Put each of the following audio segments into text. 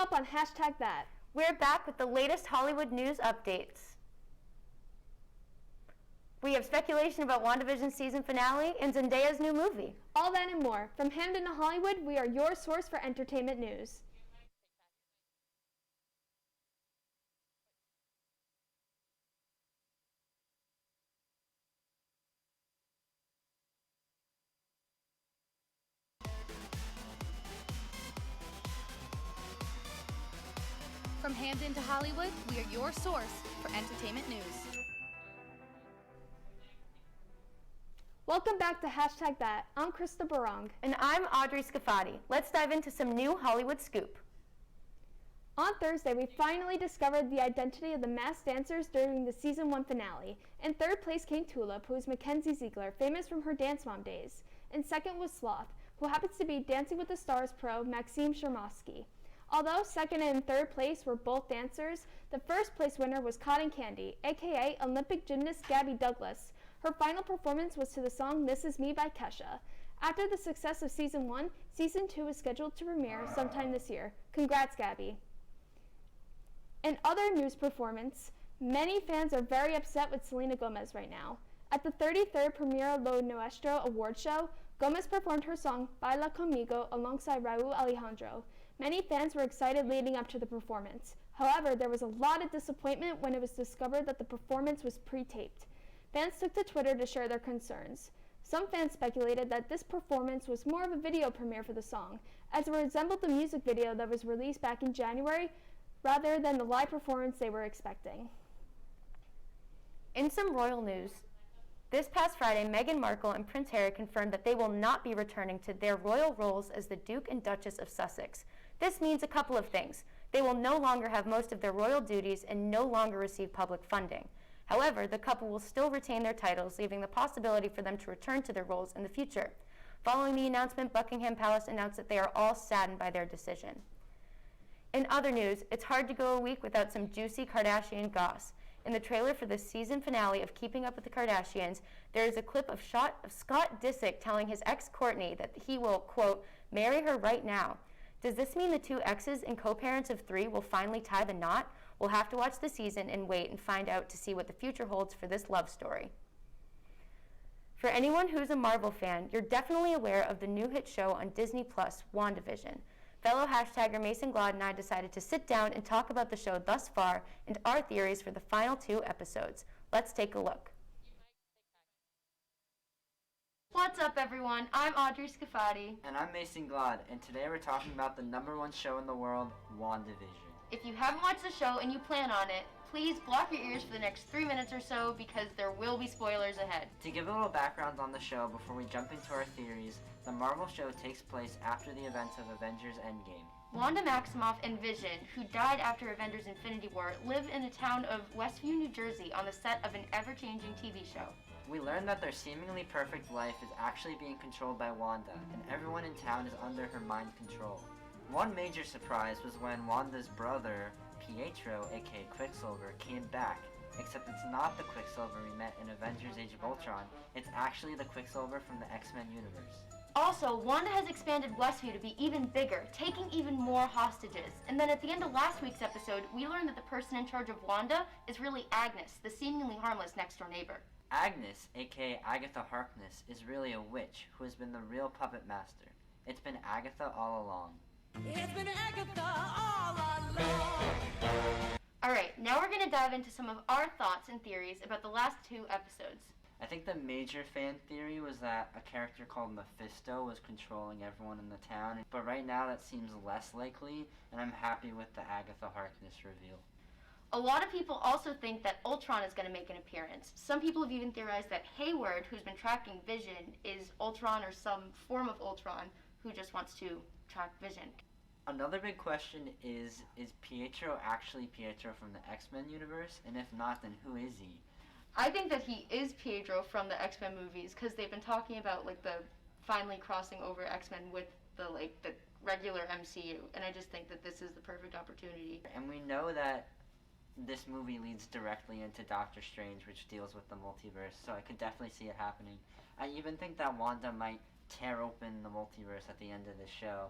up on #that. We're back with the latest Hollywood news updates. We have speculation about WandaVision's season finale and Zendaya's new movie. All that and more. From Hamden to Hollywood, we are your source for entertainment news. From Hamden to Hollywood, we are your source for entertainment news. Welcome back to #that. I'm Krista Barong. And I'm Audrey Scafati. Let's dive into some new Hollywood scoop. On Thursday, we finally discovered the identity of the masked dancers during the season 1 finale. In third place came Tulip, who is Mackenzie Ziegler, famous from her Dance Mom days. And second was Sloth, who happens to be Dancing with the Stars pro Maxime Chermosky. Although second and third place were both dancers, the first place winner was Cotton Candy, aka Olympic gymnast Gabby Douglas. Her final performance was to the song This Is Me by Kesha. After the success of season 1, season 2 is scheduled to premiere sometime this year. Congrats, Gabby. In other news performance, many fans are very upset with Selena Gomez right now. At the 33rd Premiere Lo Nuestro award show, Gomez performed her song Baila Conmigo alongside Raúl Alejandro. Many fans were excited leading up to the performance. However, there was a lot of disappointment when it was discovered that the performance was pre-taped. Fans took to Twitter to share their concerns. Some fans speculated that this performance was more of a video premiere for the song, as it resembled the music video that was released back in January, rather than the live performance they were expecting. In some royal news, this past Friday, Meghan Markle and Prince Harry confirmed that they will not be returning to their royal roles as the Duke and Duchess of Sussex. This means a couple of things. They will no longer have most of their royal duties and no longer receive public funding. However, the couple will still retain their titles, leaving the possibility for them to return to their roles in the future. Following the announcement, Buckingham Palace announced that they are all saddened by their decision. In other news, it's hard to go a week without some juicy Kardashian goss. In the trailer for the season finale of Keeping Up with the Kardashians, there is a clip of shot of Scott Disick telling his ex Kourtney that he will, quote, marry her right now. Does this mean the two exes and co-parents of 3 will finally tie the knot? We'll have to watch the season and wait and find out to see what the future holds for this love story. For anyone who's a Marvel fan, you're definitely aware of the new hit show on Disney Plus, WandaVision. Fellow hashtagger Mason Glod and I decided to sit down and talk about the show thus far and our theories for the final 2 episodes. Let's take a look. What's up, everyone? I'm Audrey Scafati. And I'm Mason Glod, and today we're talking about the #1 show in the world, WandaVision. If you haven't watched the show and you plan on it, please block your ears for the next 3 minutes or so because there will be spoilers ahead. To give a little background on the show before we jump into our theories, the Marvel show takes place after the events of Avengers Endgame. Wanda Maximoff and Vision, who died after Avengers Infinity War, live in the town of Westview, New Jersey on the set of an ever-changing TV show. We learn that their seemingly perfect life is actually being controlled by Wanda, and everyone in town is under her mind control. One major surprise was when Wanda's brother, Pietro, aka Quicksilver, came back, except it's not the Quicksilver we met in Avengers Age of Ultron, it's actually the Quicksilver from the X-Men universe. Also, Wanda has expanded Westview to be even bigger, taking even more hostages. And then at the end of last week's episode, we learned that the person in charge of Wanda is really Agnes, the seemingly harmless next-door neighbor. Agnes, aka Agatha Harkness, is really a witch who has been the real puppet master. It's been Agatha all along. It's been Agatha all along. Alright, now we're going to dive into some of our thoughts and theories about the last 2 episodes. I think the major fan theory was that a character called Mephisto was controlling everyone in the town, but right now that seems less likely, and I'm happy with the Agatha Harkness reveal. A lot of people also think that Ultron is going to make an appearance. Some people have even theorized that Hayward, who's been tracking Vision, is Ultron or some form of Ultron who just wants to track Vision. Another big question is Pietro actually Pietro from the X-Men universe? And if not, then who is he? I think that he is Pietro from the X-Men movies because they've been talking about like the finally crossing over X-Men with the regular MCU, and I just think that this is the perfect opportunity. And we know that this movie leads directly into Doctor Strange, which deals with the multiverse, so I could definitely see it happening. I even think that Wanda might tear open the multiverse at the end of the show.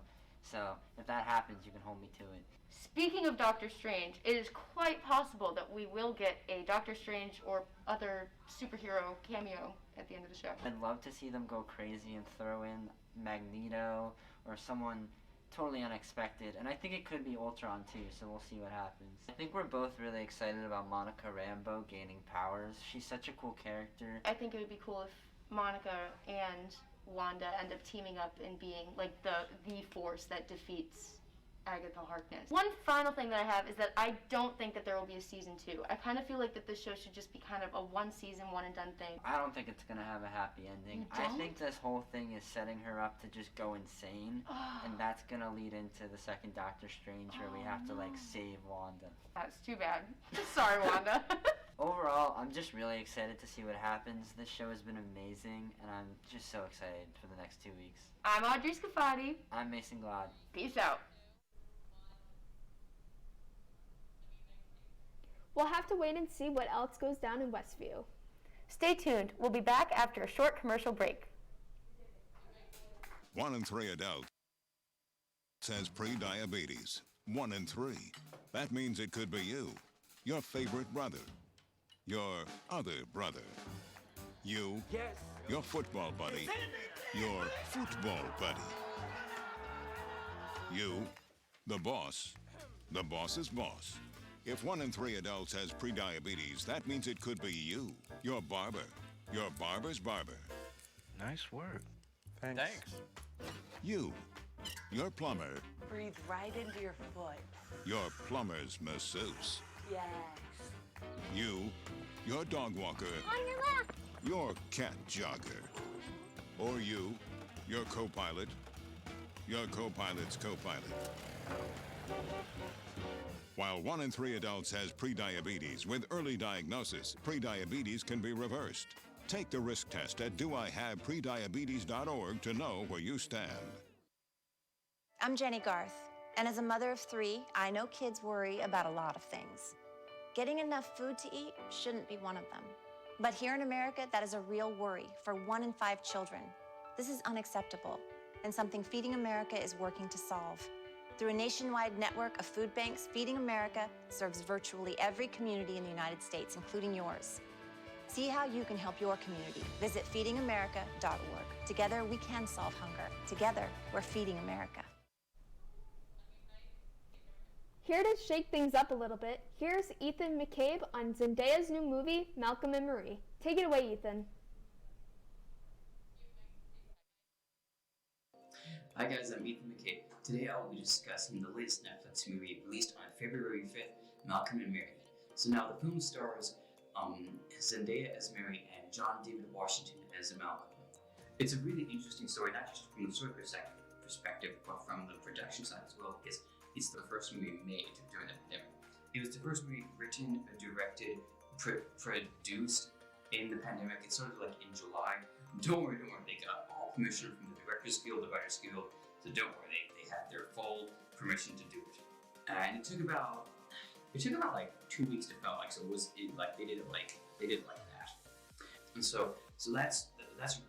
So if that happens, you can hold me to it. Speaking of Doctor Strange, it is quite possible that we will get a Doctor Strange or other superhero cameo at the end of the show. I'd love to see them go crazy and throw in Magneto or someone totally unexpected, and I think it could be Ultron too, so we'll see what happens. I think we're both really excited about Monica Rambeau gaining powers. She's such a cool character. I think it would be cool if Monica and Wanda end up teaming up and being like the force that defeats Agatha Harkness. One final thing that I have is that I don't think that there will be a season 2. I kind of feel like that this show should just be kind of a one season, one and done thing. I don't think it's gonna have a happy ending. You I don't? think this whole thing is setting her up to just go insane, and that's gonna lead into the second Doctor Strange where we have to like save Wanda. That's too bad. Sorry, Wanda. Overall, I'm just really excited to see what happens. This show has been amazing, and I'm just so excited for the next 2 weeks. I'm Audrey Scafati. I'm Mason Glad. Peace out. We'll have to wait and see what else goes down in Westview. Stay tuned. We'll be back after a short commercial break. 1 in 3 adults has pre-diabetes. 1 in 3. That means it could be you, your favorite brother, your other brother, you, your football buddy, your football buddy, you, the boss's boss. If 1 in 3 adults has prediabetes, that means it could be you, your barber, your barber's barber. Nice work. Thanks. You, your plumber, Breathe right into your foot. your plumber's masseuse. Yes. You, your dog walker, On your left. your cat jogger. Or you, your co-pilot, your co-pilot's co-pilot. While 1 in 3 adults has prediabetes, with early diagnosis, prediabetes can be reversed. Take the risk test at doihaveprediabetes.org to know where you stand. I'm Jenny Garth, and as a mother of 3, I know kids worry about a lot of things. Getting enough food to eat shouldn't be one of them. But here in America, that is a real worry for 1 in 5 children. This is unacceptable, and something Feeding America is working to solve. Through a nationwide network of food banks, Feeding America serves virtually every community in the United States, including yours. See how you can help your community. Visit feedingamerica.org. Together, we can solve hunger. Together, we're Feeding America. Here to shake things up a little bit, here's Ethan McCabe on Zendaya's new movie, Malcolm and Marie. Take it away, Ethan. Hi guys, I'm Ethan McCabe. Today I will be discussing the latest Netflix movie released on February 5th, Malcolm and Mary. So now the film stars Zendaya as Mary and John David Washington as Malcolm. It's a really interesting story, not just from the story perspective, but from the production side as well, because it's the first movie made during the pandemic. It was the first movie written, directed, produced in the pandemic. It started like in July. Don't worry, they got all permission from the Directors Guild, the Writers Guild, so don't worry, they had their full permission to do it. And it took about like 2 weeks to film, they did it like that. And so that's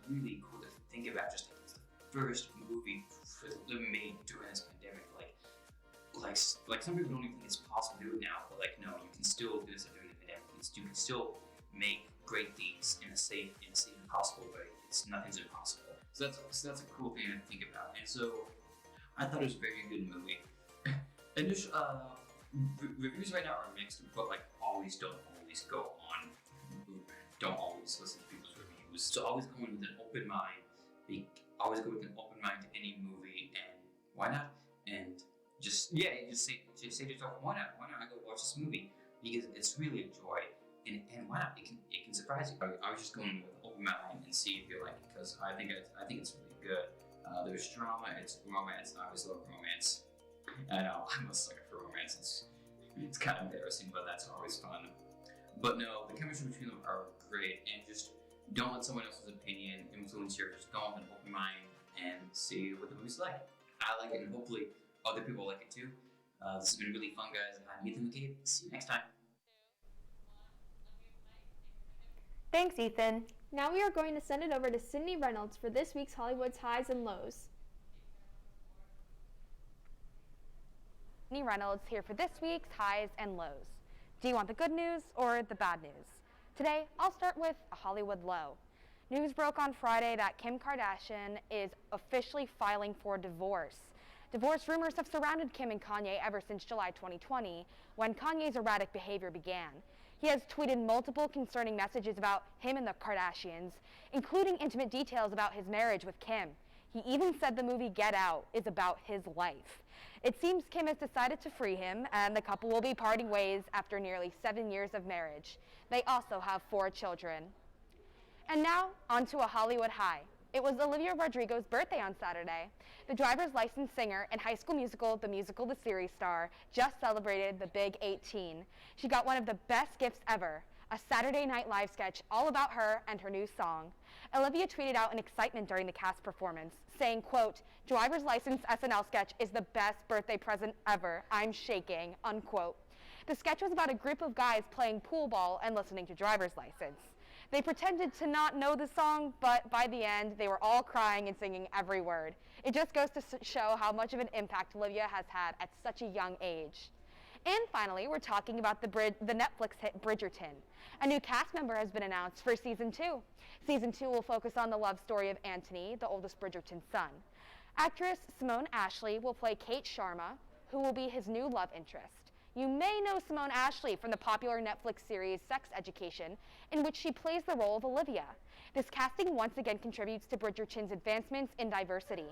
really cool to think about, just like it's the first movie made during this pandemic. Like some people don't even think it's possible to do it now, but like no, you can still do this during the pandemic. You can still make great things in a safe and possible way. Nothing's impossible. So that's a cool thing to think about. And so I thought it was a very good movie. Reviews right now are mixed, but like don't always listen to people's reviews. So always go in with an open mind. Always go with an open mind to any movie, and why not? And just say to yourself, why not I go watch this movie? Because it's really a joy, and why not? It can surprise you. I was just going with an open mind and see if you like it, because I think it's really good. There's drama, it's romance. I always love romance. I know I'm a sucker for romance. It's kind of embarrassing, but that's always fun. But no, the chemistry between them are great, and just don't let someone else's opinion influence your. Just go with an open mind and see what the movie's like. I like it, and hopefully other people like it too. This has been really fun, guys. I'm Ethan McCabe. See you next time. Thanks, Ethan. Now we are going to send it over to Sydney Reynolds for this week's Hollywood's Highs and Lows. Reynolds here for this week's highs and lows. Do you want the good news or the bad news? Today, I'll start with a Hollywood low. News broke on Friday that Kim Kardashian is officially filing for divorce. Divorce rumors have surrounded Kim and Kanye ever since July 2020, when Kanye's erratic behavior began. He has tweeted multiple concerning messages about him and the Kardashians, including intimate details about his marriage with Kim. He even said the movie Get Out is about his life. It seems Kim has decided to free him, and the couple will be parting ways after nearly 7 years of marriage. They also have 4 children. And now, onto a Hollywood high. It was Olivia Rodrigo's birthday on Saturday. The driver's license singer and High School Musical, the series star, just celebrated the big 18. She got one of the best gifts ever, a Saturday Night Live sketch all about her and her new song. Olivia tweeted out in excitement during the cast performance, saying, quote, "Driver's license SNL sketch is the best birthday present ever. I'm shaking," unquote. The sketch was about a group of guys playing pool ball and listening to Driver's License. They pretended to not know the song, but by the end, they were all crying and singing every word. It just goes to show how much of an impact Olivia has had at such a young age. And finally, we're talking about the Netflix hit Bridgerton. A new cast member has been announced for Season 2. Season 2 will focus on the love story of Anthony, the oldest Bridgerton son. Actress Simone Ashley will play Kate Sharma, who will be his new love interest. You may know Simone Ashley from the popular Netflix series Sex Education, in which she plays the role of Olivia. This casting once again contributes to Bridgerton's advancements in diversity.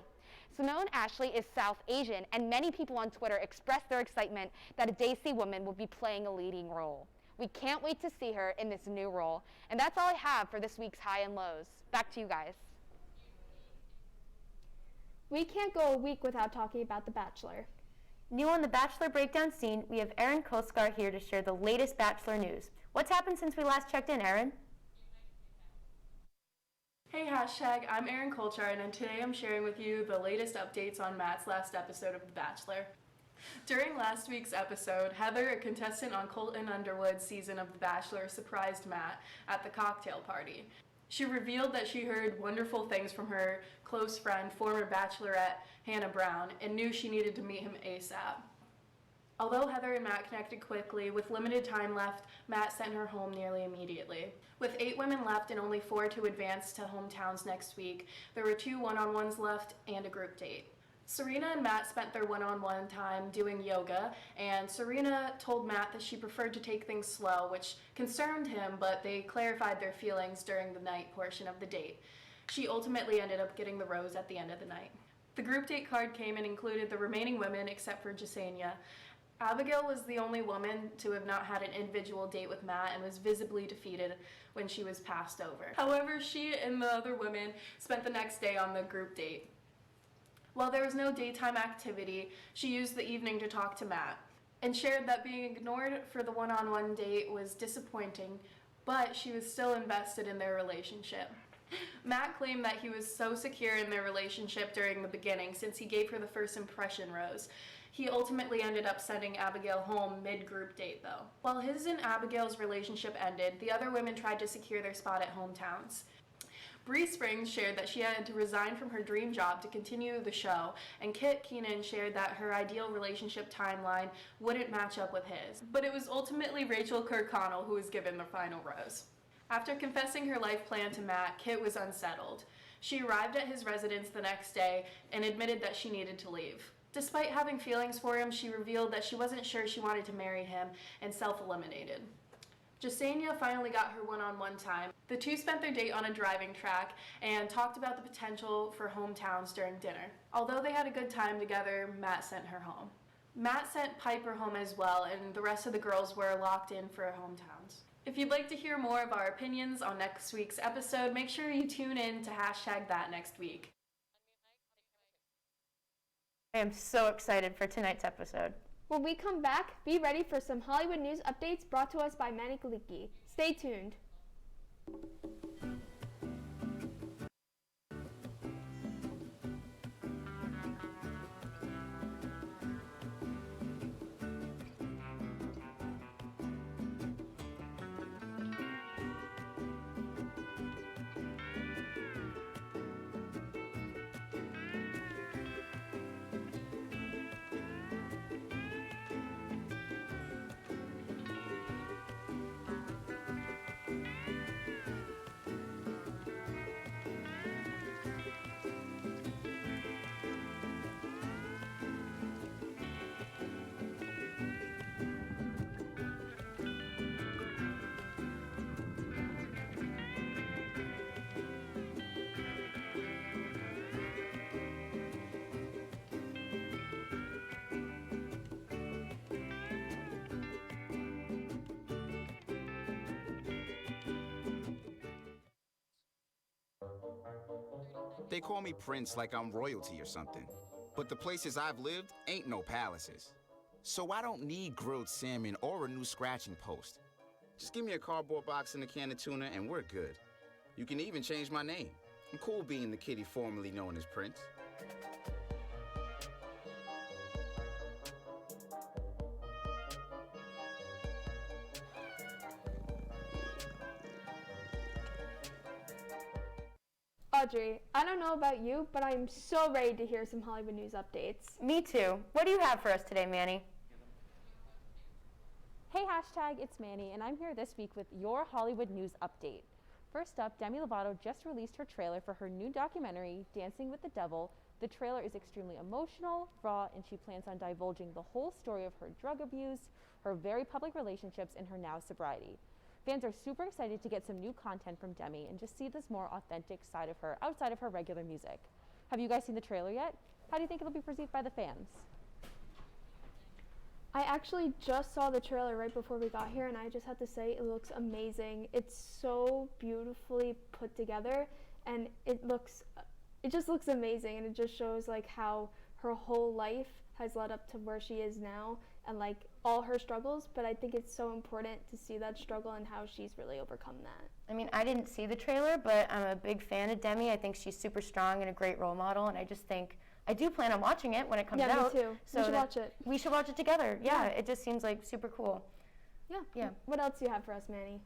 Simone Ashley is South Asian, and many people on Twitter expressed their excitement that a Desi woman will be playing a leading role. We can't wait to see her in this new role. And that's all I have for this week's high and lows. Back to you guys. We can't go a week without talking about The Bachelor. New on the Bachelor breakdown scene, we have Erin Koskar here to share the latest Bachelor news. What's happened since we last checked in, Erin? Hey hashtag, I'm Erin Kolchard, and today I'm sharing with you the latest updates on Matt's last episode of The Bachelor. During last week's episode, Heather, a contestant on Colton Underwood's season of The Bachelor, surprised Matt at the cocktail party. She revealed that she heard wonderful things from her close friend, former Bachelorette Hannah Brown, and knew she needed to meet him ASAP. Although Heather and Matt connected quickly, with limited time left, Matt sent her home nearly immediately. With 8 women left and only 4 to advance to hometowns next week, there were 2 one-on-ones left and a group date. Serena and Matt spent their one-on-one time doing yoga, and Serena told Matt that she preferred to take things slow, which concerned him, but they clarified their feelings during the night portion of the date. She ultimately ended up getting the rose at the end of the night. The group date card came and included the remaining women except for Jasenia. Abigail was the only woman to have not had an individual date with Matt and was visibly defeated when she was passed over. However, she and the other women spent the next day on the group date. While there was no daytime activity, she used the evening to talk to Matt and shared that being ignored for the one-on-one date was disappointing, but she was still invested in their relationship. Matt claimed that he was so secure in their relationship during the beginning since he gave her the first impression rose. He ultimately ended up sending Abigail home mid-group date though. While his and Abigail's relationship ended, the other women tried to secure their spot at hometowns. Bree Springs shared that she had to resign from her dream job to continue the show, and Kit Keenan shared that her ideal relationship timeline wouldn't match up with his. But it was ultimately Rachel Kirkconnell who was given the final rose. After confessing her life plan to Matt, Kit was unsettled. She arrived at his residence the next day and admitted that she needed to leave. Despite having feelings for him, she revealed that she wasn't sure she wanted to marry him and self-eliminated. Jasenia finally got her one-on-one time. The two spent their date on a driving track and talked about the potential for hometowns during dinner. Although they had a good time together, Matt sent her home. Matt sent Piper home as well, and the rest of the girls were locked in for hometowns. If you'd like to hear more of our opinions on next week's episode, make sure you tune in to hashtag that next week. I am so excited for tonight's episode. When we come back, be ready for some Hollywood news updates brought to us by Manny Kaliki. Stay tuned. They call me Prince like I'm royalty or something. But the places I've lived ain't no palaces. So I don't need grilled salmon or a new scratching post. Just give me a cardboard box and a can of tuna and we're good. You can even change my name. I'm cool being the kitty formerly known as Prince. Audrey, I don't know about you, but I'm so ready to hear some Hollywood news updates. Me too. What do you have for us today, Manny? Hey hashtag, it's Manny, and I'm here this week with your Hollywood news update. First up, Demi Lovato just released her trailer for her new documentary, Dancing with the Devil. The trailer is extremely emotional, raw, and she plans on divulging the whole story of her drug abuse, her very public relationships, and her now sobriety. Fans are super excited to get some new content from Demi and just see this more authentic side of her outside of her regular music. Have you guys seen the trailer yet? How do you think it'll be perceived by the fans? I actually just saw the trailer right before we got here, and I just have to say it looks amazing. It's so beautifully put together, and it just looks amazing, and it just shows like how her whole life has led up to where she is now, and like all her struggles. But I think it's so important to see that struggle and how she's really overcome that. I mean, I didn't see the trailer, but I'm a big fan of Demi. I think she's super strong and a great role model, and I just think I do plan on watching it when it comes out. Yeah, me too. So we should watch it. We should watch it together. Yeah, it just seems like super cool. Yeah. What else do you have for us, Manny?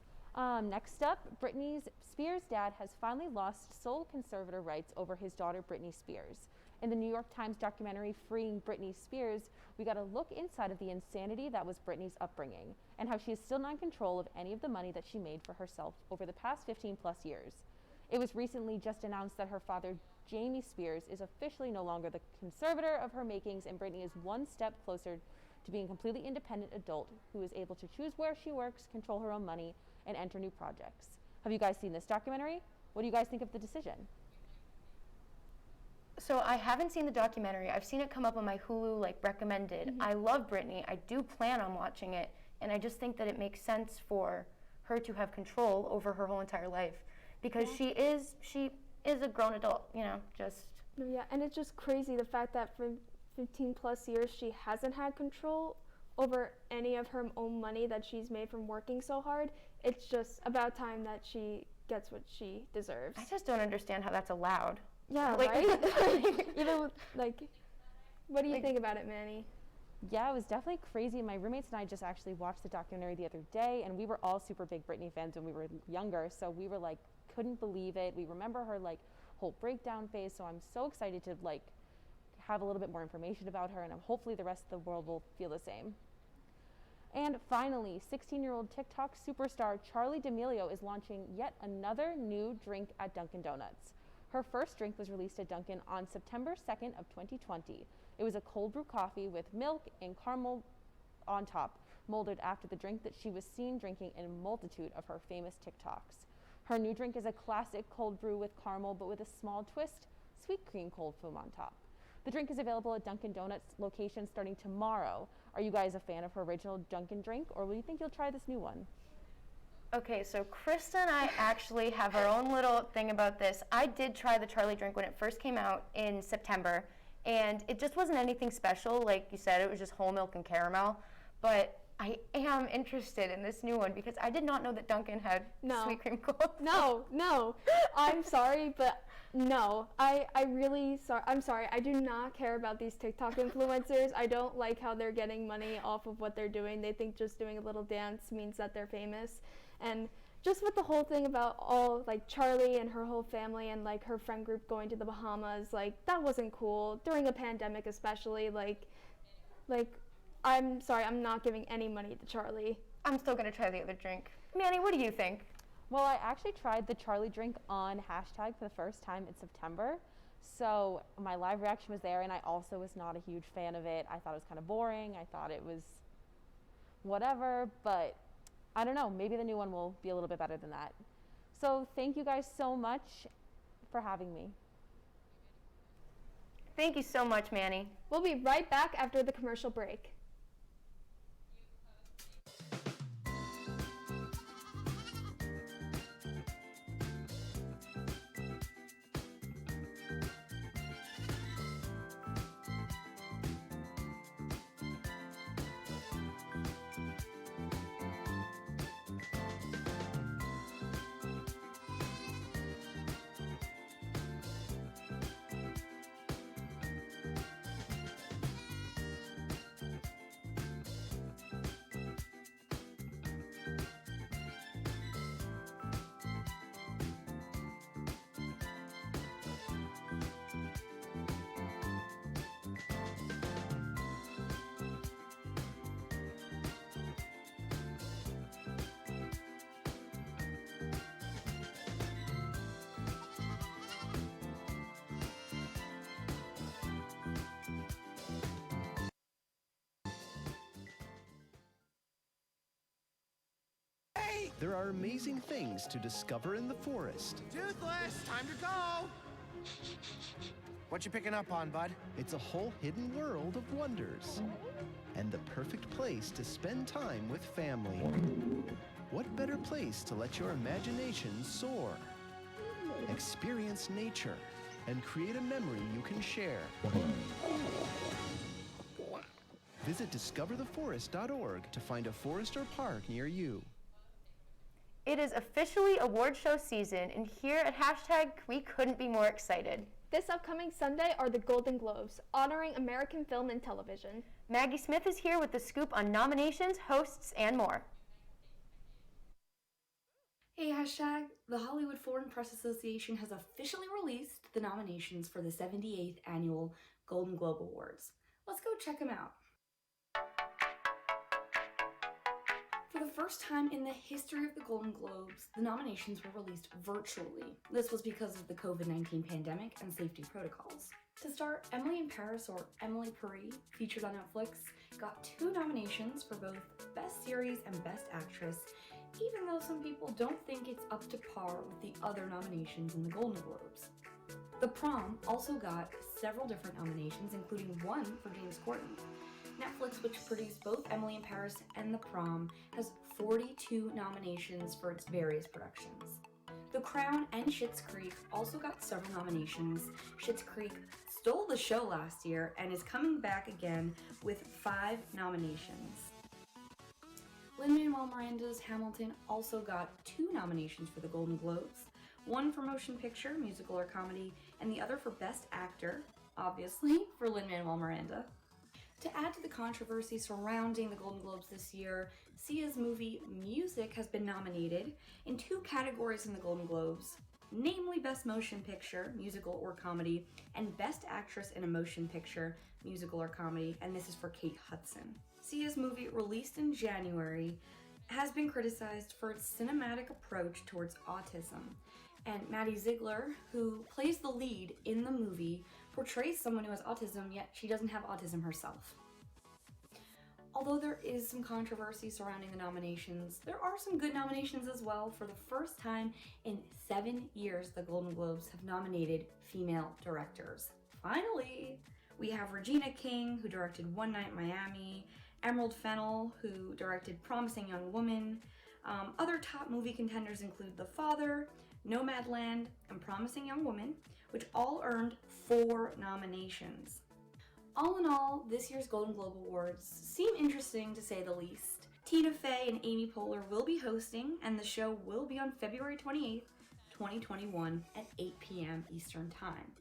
Next up, Britney Spears' dad has finally lost sole conservator rights over his daughter Britney Spears. In the New York Times documentary Freeing Britney Spears, we got a look inside of the insanity that was Britney's upbringing and how she is still not in control of any of the money that she made for herself over the past 15 plus years. It was recently just announced that her father, Jamie Spears, is officially no longer the conservator of her makings, and Britney is one step closer to being a completely independent adult who is able to choose where she works, control her own money, and enter new projects. Have you guys seen this documentary? What do you guys think of the decision? So I haven't seen the documentary. I've seen it come up on my Hulu, like recommended. Mm-hmm. I love Britney. I do plan on watching it, and I just think that it makes sense for her to have control over her whole entire life because she is a grown adult, you know, just. Yeah, and it's just crazy the fact that for 15 plus years she hasn't had control over any of her own money that she's made from working so hard. It's just about time that she gets what she deserves. I just don't understand how that's allowed. Yeah, like, right? Even with, like, what do you think about it, Manny? Yeah, it was definitely crazy. My roommates and I just actually watched the documentary the other day, and we were all super big Britney fans when we were younger, so we were like, couldn't believe it. We remember her like whole breakdown phase, so I'm so excited to like have a little bit more information about her, and hopefully the rest of the world will feel the same. And finally, 16-year-old TikTok superstar Charli D'Amelio is launching yet another new drink at Dunkin' Donuts. Her first drink was released at Dunkin' on September 2nd of 2020. It was a cold brew coffee with milk and caramel on top, molded after the drink that she was seen drinking in a multitude of her famous TikToks. Her new drink is a classic cold brew with caramel, but with a small twist, sweet cream cold foam on top. The drink is available at Dunkin' Donuts locations starting tomorrow. Are you guys a fan of her original Dunkin' drink, or do you think you'll try this new one? Okay, so Krista and I actually have our own little thing about this. I did try the Charli drink when it first came out in September, and it just wasn't anything special. Like you said, it was just whole milk and caramel. But I am interested in this new one because I did not know that Dunkin' had sweet cream cold. No. I'm sorry, but no. I'm sorry. I do not care about these TikTok influencers. I don't like how they're getting money off of what they're doing. They think just doing a little dance means that they're famous. And just with the whole thing about all, like, Charli and her whole family and, like, her friend group going to the Bahamas, like, that wasn't cool. During a pandemic especially, like, I'm sorry, I'm not giving any money to Charli. I'm still going to try the other drink. Manny, what do you think? Well, I actually tried the Charli drink on hashtag for the first time in September. So my live reaction was there, and I also was not a huge fan of it. I thought it was kind of boring. I thought it was whatever, but I don't know. Maybe the new one will be a little bit better than that. So thank you guys so much for having me. Thank you so much, Manny. We'll be right back after the commercial break. There are amazing things to discover in the forest. Toothless, time to go! What you picking up on, bud? It's a whole hidden world of wonders. And the perfect place to spend time with family. What better place to let your imagination soar? Experience nature and create a memory you can share. Visit discovertheforest.org to find a forest or park near you. It is officially award show season, and here at Hashtag, we couldn't be more excited. This upcoming Sunday are the Golden Globes, honoring American film and television. Maggie Smith is here with the scoop on nominations, hosts, and more. Hey, Hashtag, the Hollywood Foreign Press Association has officially released the nominations for the 78th Annual Golden Globe Awards. Let's go check them out. For the first time in the history of the Golden Globes, the nominations were released virtually. This was because of the COVID-19 pandemic and safety protocols. To start, Emily in Paris, or Emily Paris, featured on Netflix, got 2 nominations for both Best Series and Best Actress, even though some people don't think it's up to par with the other nominations in the Golden Globes. The Prom also got several different nominations, including one for James Corden. Netflix, which produced both Emily in Paris and The Prom, has 42 nominations for its various productions. The Crown and Schitt's Creek also got several nominations. Schitt's Creek stole the show last year and is coming back again with 5 nominations. Lin-Manuel Miranda's Hamilton also got 2 nominations for the Golden Globes, one for Motion Picture, Musical or Comedy, and the other for Best Actor, obviously, for Lin-Manuel Miranda. To add to the controversy surrounding the Golden Globes this year, Sia's movie Music has been nominated in 2 categories in the Golden Globes, namely Best Motion Picture, Musical or Comedy, and Best Actress in a Motion Picture, Musical or Comedy, and this is for Kate Hudson. Sia's movie, released in January, has been criticized for its cinematic approach towards autism, and Maddie Ziegler, who plays the lead in the movie, portrays someone who has autism, yet she doesn't have autism herself. Although there is some controversy surrounding the nominations, there are some good nominations as well. For the first time in 7 years, the Golden Globes have nominated female directors. Finally, we have Regina King, who directed One Night in Miami, Emerald Fennell, who directed Promising Young Woman. Other top movie contenders include The Father, Nomadland, and Promising Young Woman, which all earned 4 nominations. All in all, this year's Golden Globe Awards seem interesting to say the least. Tina Fey and Amy Poehler will be hosting, and the show will be on February 28th, 2021 at 8 p.m. Eastern Time.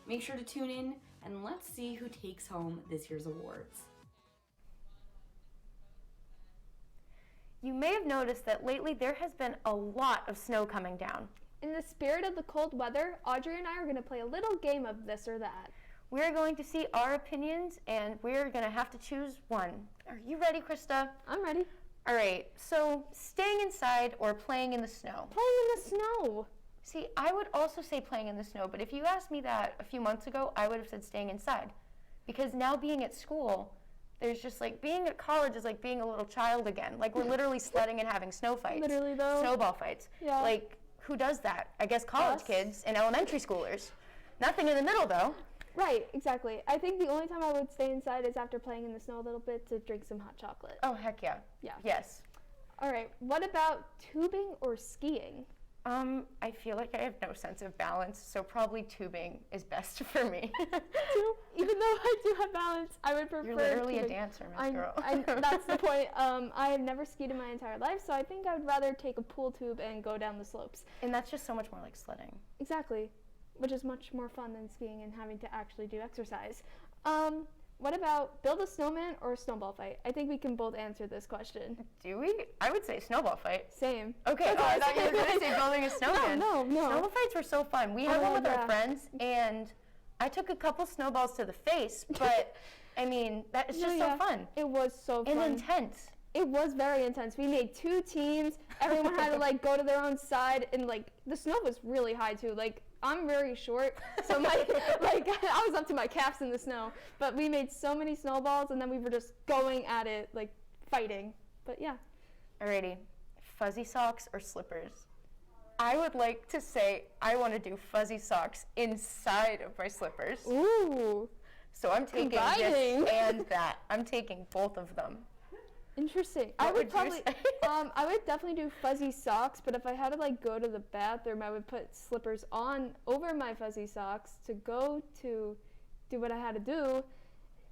Make sure to tune in, and let's see who takes home this year's awards. You may have noticed that lately there has been a lot of snow coming down. In the spirit of the cold weather, Audrey and I are going to play a little game of this or that. We're going to see our opinions, and we're going to have to choose one. Are you ready, Krista? I'm ready. All right, so staying inside or playing in the snow? Playing in the snow. See, I would also say playing in the snow, but if you asked me that a few months ago, I would have said staying inside. Because now being at school, there's just like, being at college is like being a little child again. Like, we're literally sledding and having snow fights. Literally, though. Snowball fights. Yeah. Like, who does that? I guess college kids and elementary schoolers. Nothing in the middle, though. Right, exactly. I think the only time I would stay inside is after playing in the snow a little bit to drink some hot chocolate. Oh, heck yeah. Yeah. Yes. All right, what about tubing or skiing? I feel like I have no sense of balance, so probably tubing is best for me. Even though I do have balance, I would prefer You're literally tubing. a dancer, Miss Girl. That's the point. I have never skied in my entire life, so I think I would rather take a pool tube and go down the slopes. And that's just so much more like sledding. Exactly, which is much more fun than skiing and having to actually do exercise. What about build a snowman or a snowball fight? I think we can both answer this question. Do we? I would say snowball fight. Same. Okay, I thought you were going to say building a snowman. No. Snowball fights were so fun. We had one with our friends, and I took a couple snowballs to the face, but I mean, that is just so fun. It was so fun. And intense. It was very intense. We made 2 teams. Everyone had to like go to their own side, and like the snow was really high too. Like, I'm very short, so I was up to my calves in the snow. But we made so many snowballs, and then we were just going at it, like fighting. But yeah. Alrighty. fuzzy socks or slippers? I would like to say I want to do fuzzy socks inside of my slippers. Ooh. So I'm taking Combining. this and that. I'm taking both of them. Interesting. What I would would you probably, say? I would definitely do fuzzy socks, but if I had to like go to the bathroom, I would put slippers on over my fuzzy socks to go to do what I had to do,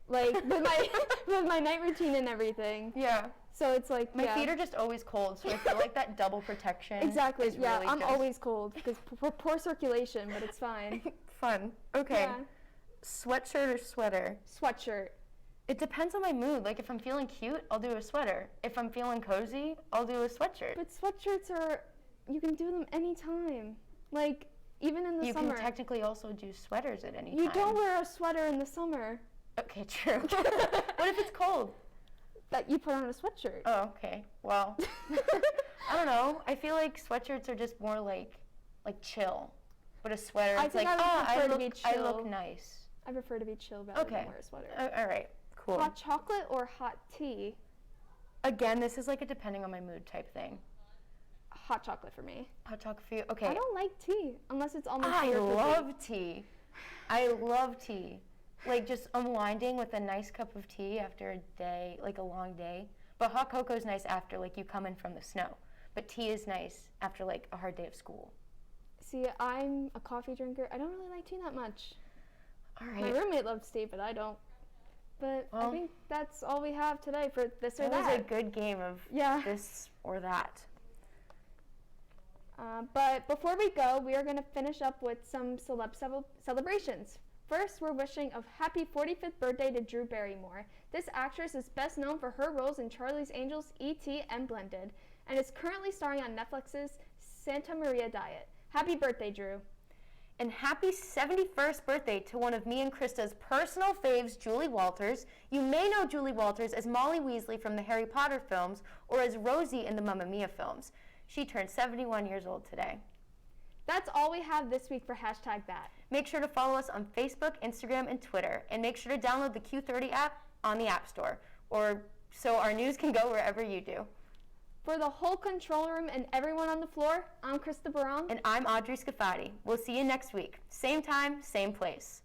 like with my with my night routine and everything. Yeah. So it's like My feet are just always cold, so I feel like that double protection. Exactly. Is Yeah, really I'm just always cold because poor circulation, but it's fine. fun. Okay. Yeah. Sweatshirt or sweater? Sweatshirt. It depends on my mood. Like if I'm feeling cute, I'll do a sweater. If I'm feeling cozy, I'll do a sweatshirt. But sweatshirts are, you can do them anytime. Like even in the You summer. can technically also do sweaters at any time. You don't wear a sweater in the summer. Okay, true. What if it's cold? That you put on a sweatshirt. Oh, okay. Well, I don't know. I feel like sweatshirts are just more like chill. But a sweater, I it's think like, I would prefer to be I chill. look nice. I prefer to be chill rather than wear a sweater. All right. Cool. Hot chocolate or hot tea? Again, this is like a depending on my mood type thing. Hot chocolate for me. Hot chocolate for you? Okay. I don't like tea unless it's almost I love tea. I love tea. Like just unwinding with a nice cup of tea after a day, like a long day. But hot cocoa is nice after like you come in from the snow. But tea is nice after like a hard day of school. See, I'm a coffee drinker. I don't really like tea that much. All right. My roommate loves tea, but I don't. But I think that's all we have today for this or that. That was a good game of this or that. But before we go, we are going to finish up with some celebrations. First, we're wishing a happy 45th birthday to Drew Barrymore. This actress is best known for her roles in Charlie's Angels, E.T., and Blended, and is currently starring on Netflix's Santa Maria Diet. Happy birthday, Drew. And happy 71st birthday to one of me and Krista's personal faves, Julie Walters. You may know Julie Walters as Molly Weasley from the Harry Potter films or as Rosie in the Mamma Mia films. She turned 71 years old today. That's all we have this week for #that. Make sure to follow us on Facebook, Instagram, and Twitter. And make sure to download the Q30 app on the App Store, or so our news can go wherever you do. For the whole control room and everyone on the floor, I'm Krista Barong. And I'm Audrey Scafati. We'll see you next week. Same time, same place.